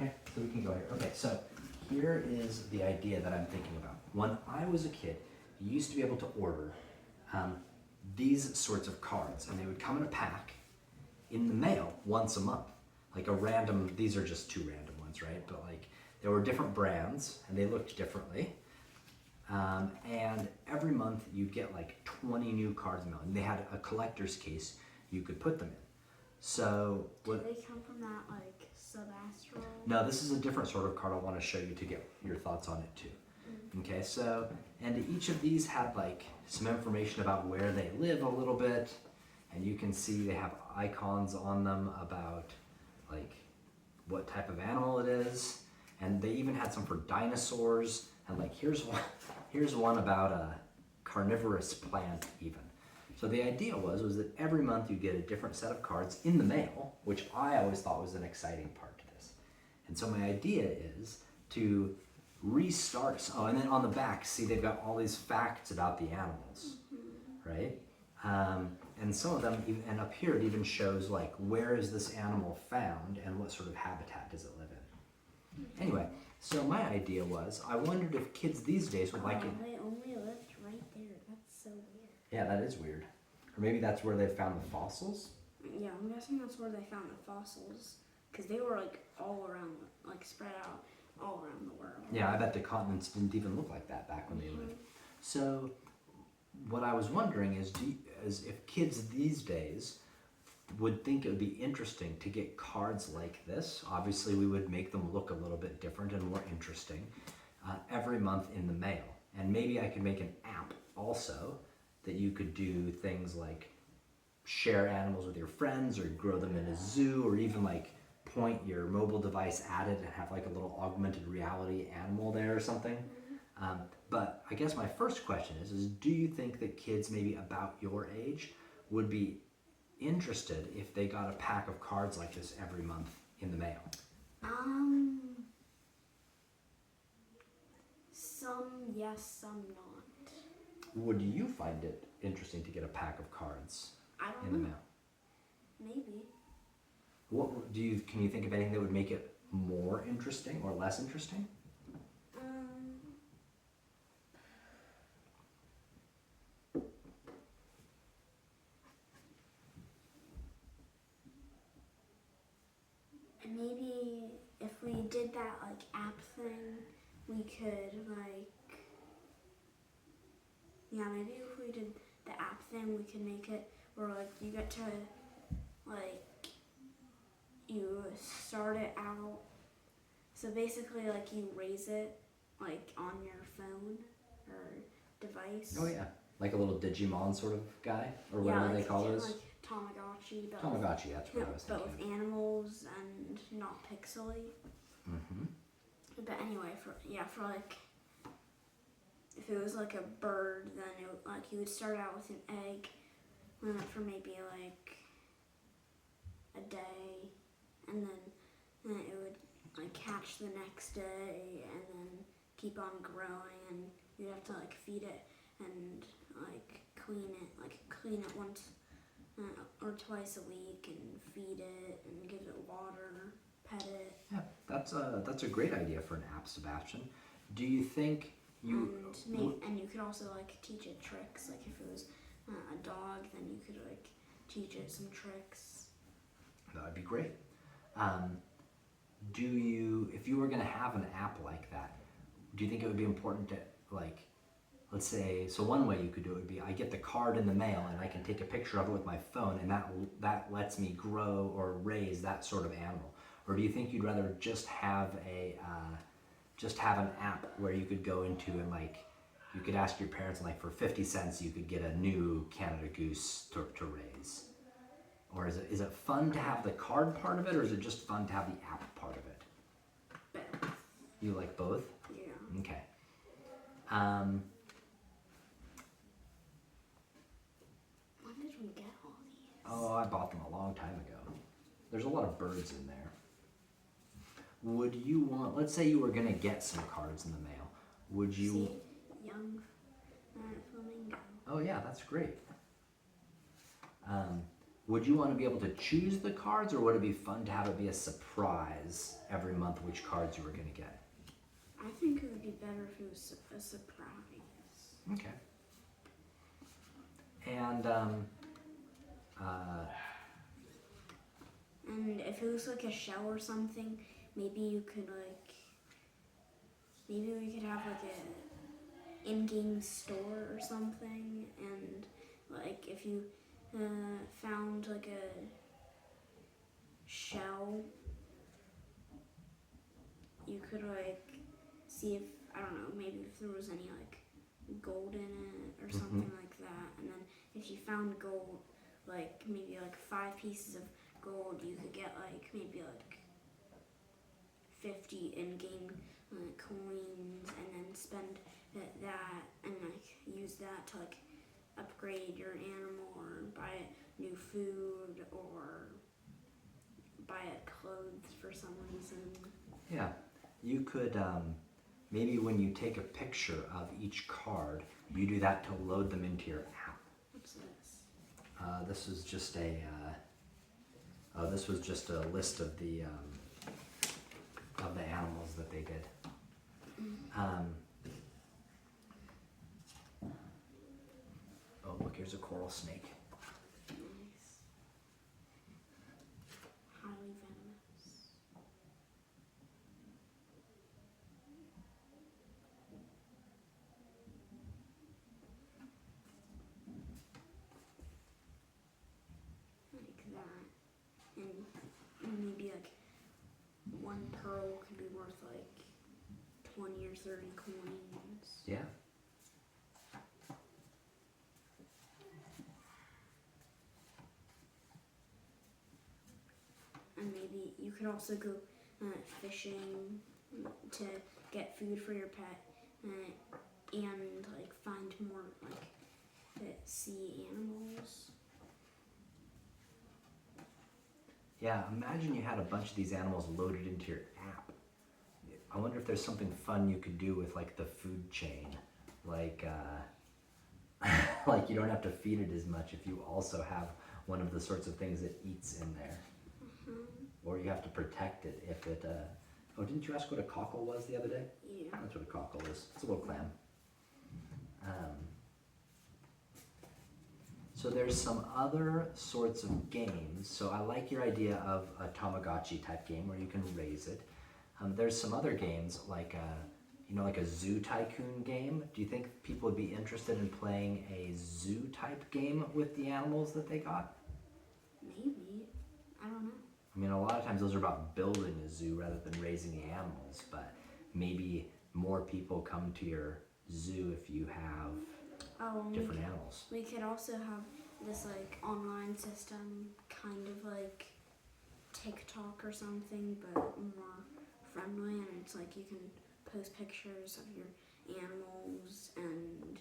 Okay, so we can go here. Okay, so here is the idea that I'm thinking about. When I was a kid, you used to be able to order um, these sorts of cards, and they would come in a pack in the mail once a month. Like a random, these are just two random ones, right? But like there were different brands, and they looked differently. And every month you'd get like 20 new cards in the mail, and they had a collector's case you could put them in. So do they come from that like sub-astral? no, this is a different sort of card I want to show you to get your thoughts on it too. Okay, so, and each of these had like some information about where they live a little bit, and you can see they have icons on them about like what type of animal it is, and they even had some for dinosaurs, and like here's one about a carnivorous plant even. So the idea was that every month you get a different set of cards in the mail, which I always thought was an exciting part to this. And so my idea is to restart. Oh, and then on the back, see they've got all these facts about the animals, right? And some of them, and up here it even shows like where is this animal found and what sort of habitat does it live in. Anyway, so my idea was I wondered if kids these days would like it. They only lived right there. That's so weird. Yeah, that is weird. Or maybe that's where they found the fossils. Yeah, I'm guessing that's where they found the fossils, because they were like all around, like spread out all around the world. Yeah, I bet the continents didn't even look like that back when they lived. So what I was wondering is if kids these days would think it would be interesting to get cards like this. Obviously, we would make them look a little bit different and more interesting every month in the mail. And maybe I could make an app also that you could do things like share animals with your friends or grow them in a zoo, or even like point your mobile device at it and have like a little augmented reality animal there or something. But I guess my first question is do you think that kids maybe about your age would be interested if they got a pack of cards like this every month in the mail? Some yes, some not. Would you find it interesting to get a pack of cards I don't in the know. mail? Maybe. What do you can you think of anything that would make it more interesting or less interesting? Maybe if we did that like app thing, we could maybe if we did the app thing, we could make it where like you get to like you start it out. So basically, like you raise it like on your phone or device. Oh yeah, like a little Digimon sort of guy, or whatever like, they call those. Like Tamagotchi, but Tamagotchi, that's what I was but thinking. with animals and not pixely. Mm-hmm. But anyway, for like, if it was like a bird, then like you would start out with an egg, and for maybe like a day, and then it would like hatch the next day, and then keep on growing, and you'd have to like feed it and like clean it once or twice a week, and feed it and give it water, pet it. Yeah, that's a great idea for an app, Sebastian. Do you think And you could also like teach it tricks. Like if it was a dog, then you could like teach it some tricks. That would be great. If you were going to have an app like that, do you think it would be important to like, let's say, so one way you could do it would be I get the card in the mail and I can take a picture of it with my phone, and that lets me grow or raise that sort of animal. Or do you think you'd rather just have an app where you could go into and like you could ask your parents, and like for 50 cents you could get a new Canada Goose to raise? Or is it fun to have the card part of it, or is it just fun to have the app part of it? Both. You like both? Yeah. Okay. When did we get all these? Oh, I bought them a long time ago. There's a lot of birds in there. Would you want, let's say you were going to get some cards in the mail. Would you? See, young flamingo. Oh yeah, that's great. would you want to be able to choose the cards, or would it be fun to have it be a surprise every month which cards you were going to get? I think it would be better if it was a surprise. Okay. And And if it was like a show or something, maybe you could like, maybe we could have like a in-game store or something, and like if you found like a shell, you could like see if, I don't know, maybe if there was any like gold in it or something like that, and then if you found gold, like maybe like 5 pieces of gold, you could get like maybe like 50 in-game coins, and then spend that and like use that to like upgrade your animal or buy it new food or buy it clothes for some reason. yeah, you could maybe when you take a picture of each card, you do that to load them into your app. What's this? This was just a list of the animals that they did. Oh, look, here's a coral snake. Nice. Highly venomous. Like that. And maybe like 1 pearl could be worth like 20 or 30 coins. Yeah. And maybe you could also go fishing to get food for your pet, and like find more like sea animals. Yeah, imagine you had a bunch of these animals loaded into your app. I wonder if there's something fun you could do with like the food chain. Like like you don't have to feed it as much if you also have one of the sorts of things it eats in there. Or you have to protect it if it oh, didn't you ask what a cockle was the other day? Yeah. That's what a cockle is. It's a little clam. So there's some other sorts of games. So I like your idea of a Tamagotchi type game where you can raise it. There's some other games like like a Zoo Tycoon game. Do you think people would be interested in playing a zoo type game with the animals that they got? Maybe. I don't know. I mean, a lot of times those are about building a zoo rather than raising the animals, but maybe more people come to your zoo if you have different animals. We could also have this like online system, kind of like TikTok or something, but more friendly, and it's like you can post pictures of your animals and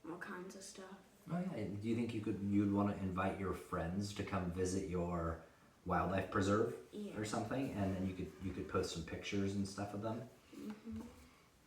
all kinds of stuff. Oh yeah. Do you think you'd want to invite your friends to come visit your wildlife preserve or something, and then you could post some pictures and stuff of them?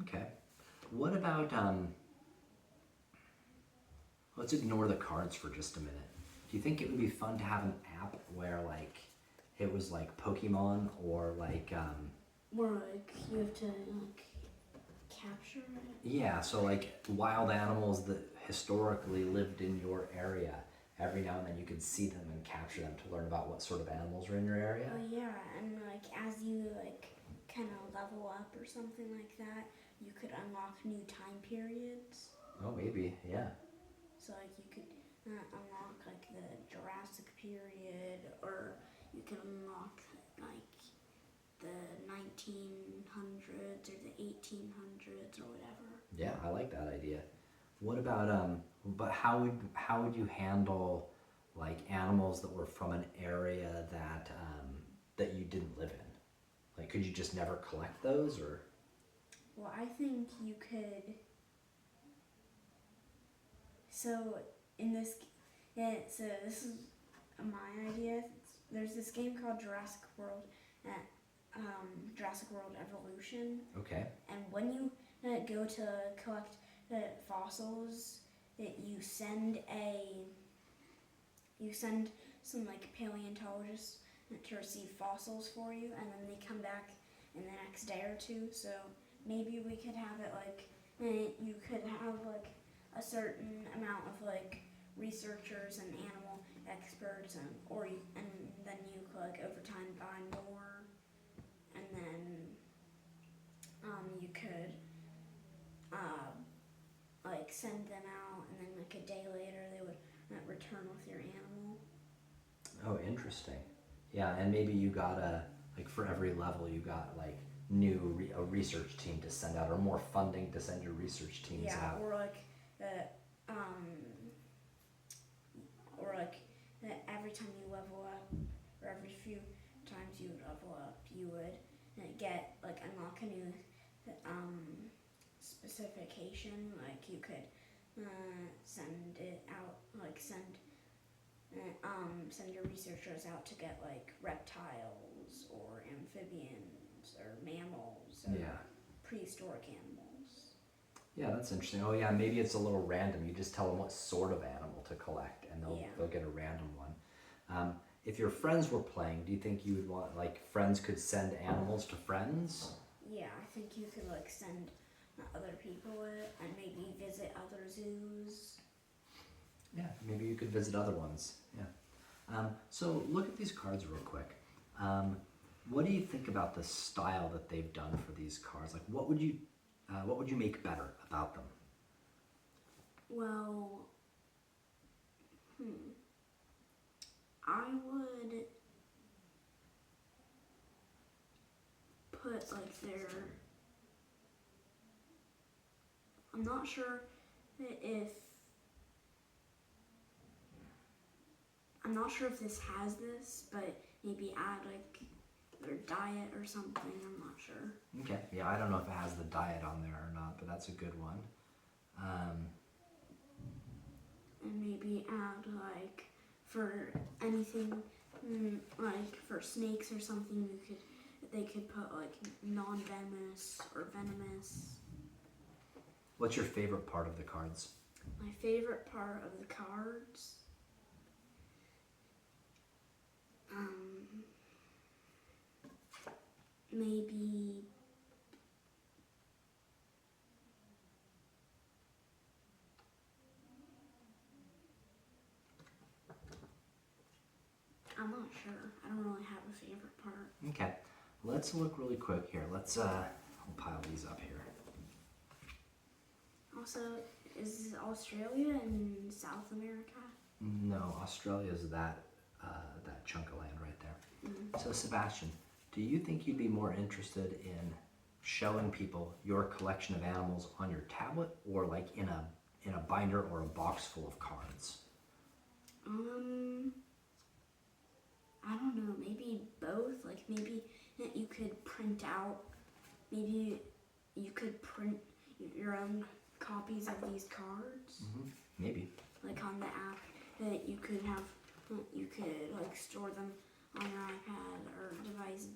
Okay. What about let's ignore the cards for just a minute. Do you think it would be fun to have an app where like it was like Pokemon or like Or like you have to like capture it? yeah, so like wild animals that historically lived in your area. Every now and then you could see them and capture them to learn about what sort of animals are in your area. Oh yeah, and like as you like kind of level up or something like that, you could unlock new time periods. Oh, maybe, yeah. So like you could unlock like the Jurassic period, or you could unlock like the 1900s or the 1800s or whatever. Yeah, I like that idea. What about but how would you handle like animals that were from an area that that you didn't live in? Like, could you just never collect those, or? Well, I think you could. So in this, so this is my idea. There's this game called Jurassic World, Jurassic World Evolution. Okay. And when you go to collect fossils, that you send some like paleontologists to receive fossils for you, and then they come back in the next day or two. So maybe we could have it like you could have like a certain amount of like researchers and animal experts, and then you could like over time buy more, and then you could like send them out, and then like a day later they would return with your animal. Oh, interesting. Yeah, and maybe you got like for every level you got like a research team to send out, or more funding to send your research teams out. Or like every time you level up, or every few times you would level up, you would get like unlock a new specification. Like you could send it out, like send your researchers out to get like reptiles or amphibians or mammals or prehistoric animals. Yeah, that's interesting. Oh yeah, maybe it's a little random. You just tell them what sort of animal to collect, and they'll get a random one. If your friends were playing, do you think you would want, like, friends could send animals to friends? Yeah, I think you could like send other people it, and maybe visit other zoos. Yeah, maybe you could visit other ones. Yeah. So look at these cards real quick. What do you think about the style that they've done for these cards? Like, what would you make better about them? Well, I would put like I'm not sure if this has this, but maybe add like their diet or something. I'm not sure. Okay, yeah, I don't know if it has the diet on there or not, but that's a good one. And maybe add like for anything, like for snakes or something, they could put like non-venomous or venomous. What's your favorite part of the cards? My favorite part of the cards, maybe I'm not sure. I don't really have a favorite part. Okay, let's look really quick here. Let's I'll pile these up here. Also, is Australia in South America? No, Australia's that chunk of land right there. So Sebastian, do you think you'd be more interested in showing people your collection of animals on your tablet, or like in a binder or a box full of cards? I don't know, maybe both. Like maybe you could print out, maybe you could print your own copies of these cards. Maybe. Like on the app that you could have, you could like store them on your iPad or device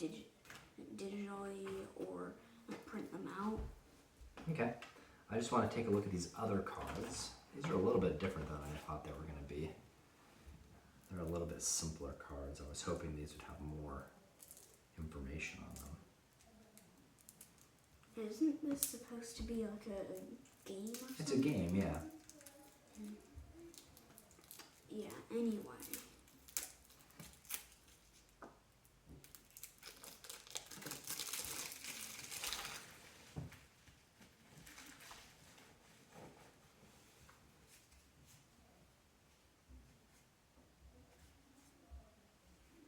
digitally, or print them out. Okay. I just want to take a look at these other cards. These are a little bit different than I thought they were going to be. They're a little bit simpler cards. I was hoping these would have more information on them. Isn't this supposed to be like a game or something? It's a game, yeah. Yeah, anyway.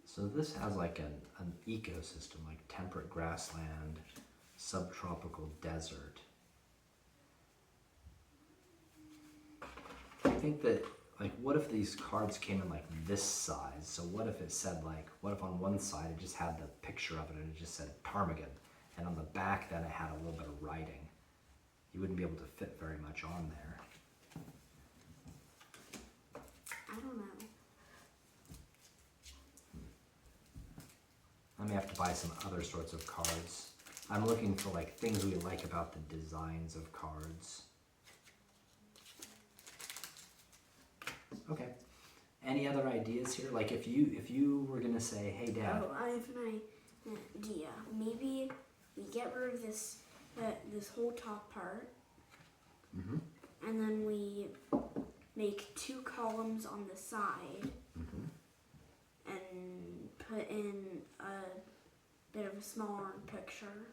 So this has like an ecosystem, like temperate grassland, subtropical desert. I think that, like, what if these cards came in like this size? So what if it said like, what if on one side it just had the picture of it and it just said ptarmigan, and on the back then it had a little bit of writing? You wouldn't be able to fit very much on there. I don't know. I may have to buy some other sorts of cards. I'm looking for like things we like about the designs of cards. Okay, Any other ideas here? Like if you were gonna say, hey Dad, Oh, I have an idea. Maybe we get rid of this whole top part, mm-hmm, and then we make 2 columns on the side, mm-hmm, and put in a bit of a smaller picture,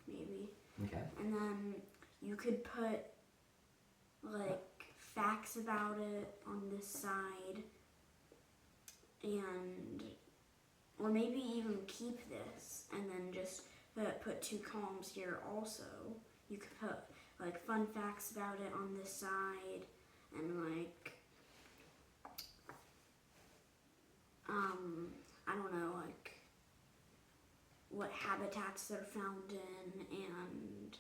maybe. okay, And then you could put like facts about it on this side, and or maybe even keep this and then just put 2 columns here also. You could put like fun facts about it on this side, and like I don't know, like what habitats they're found in, and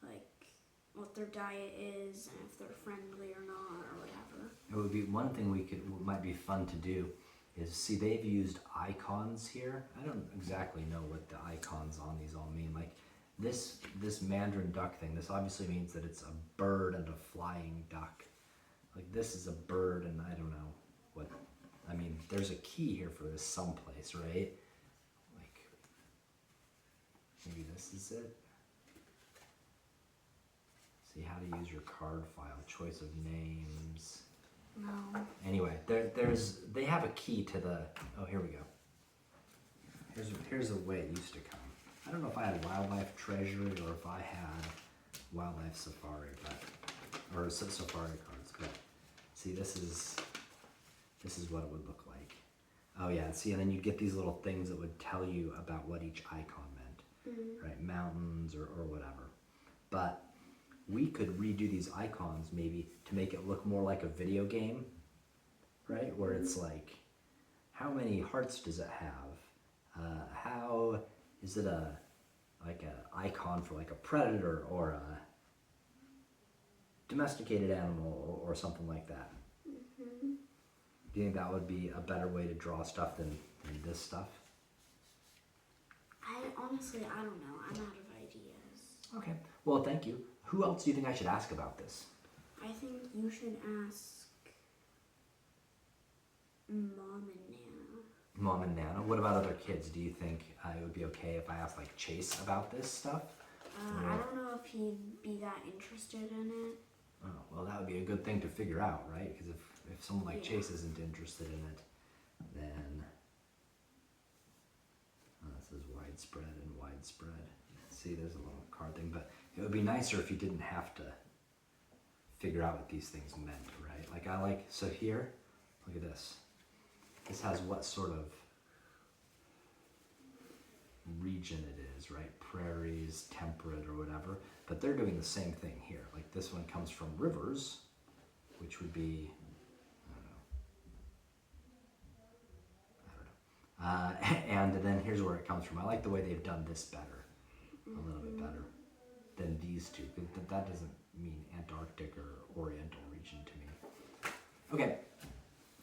like what their diet is, and if they're friendly or not, or whatever. it would be one thing might be fun to do is see they've used icons here. I don't exactly know what the icons on these all mean. Like this mandarin duck thing, this obviously means that it's a bird and a flying duck. Like this is a bird, and I don't know what, I mean, there's a key here for this someplace, right? Like maybe this is it. See how to use your card file, choice of names. No. Anyway, they have a key to the, oh, here we go. Here's the way it used to come. I don't know if I had Wildlife Treasury or if I had Wildlife Safari, or Safari cards, but see, this is what it would look like. Oh yeah, see, and then you get these little things that would tell you about what each icon meant, right? Mountains or whatever. But we could redo these icons maybe to make it look more like a video game, right? Where it's like, how many hearts does it have? How is it a icon for like a predator or a domesticated animal or something like that? Do you think that would be a better way to draw stuff than this stuff? I honestly, I don't know. I'm out of ideas. Okay. Well, thank you. Who else do you think I should ask about this? I think you should ask Mom and Nana. Mom and Nana. What about other kids? Do you think it would be okay if I asked like Chase about this stuff? I don't know if he'd be that interested in it. Oh, well, that would be a good thing to figure out, right? Because if someone like Yeah. Chase isn't interested in it, then this is widespread and widespread. See, there's a little card thing, but it would be nicer if you didn't have to figure out what these things meant, right? Like so here, look at this. This has what sort of region it is, right? Prairies, temperate, or whatever. But they're doing the same thing here. Like this one comes from rivers, which would be, I don't know. And then here's where it comes from. I like the way they've done this better, a little bit better than these two. But that doesn't mean Antarctic or Oriental region to me. Okay,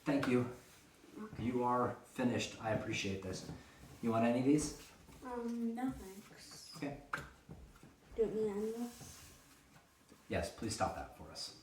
thank you. You are finished. I appreciate this. You want any of these? No thanks. Okay. Do you want me to end this? Yes, please stop that for us.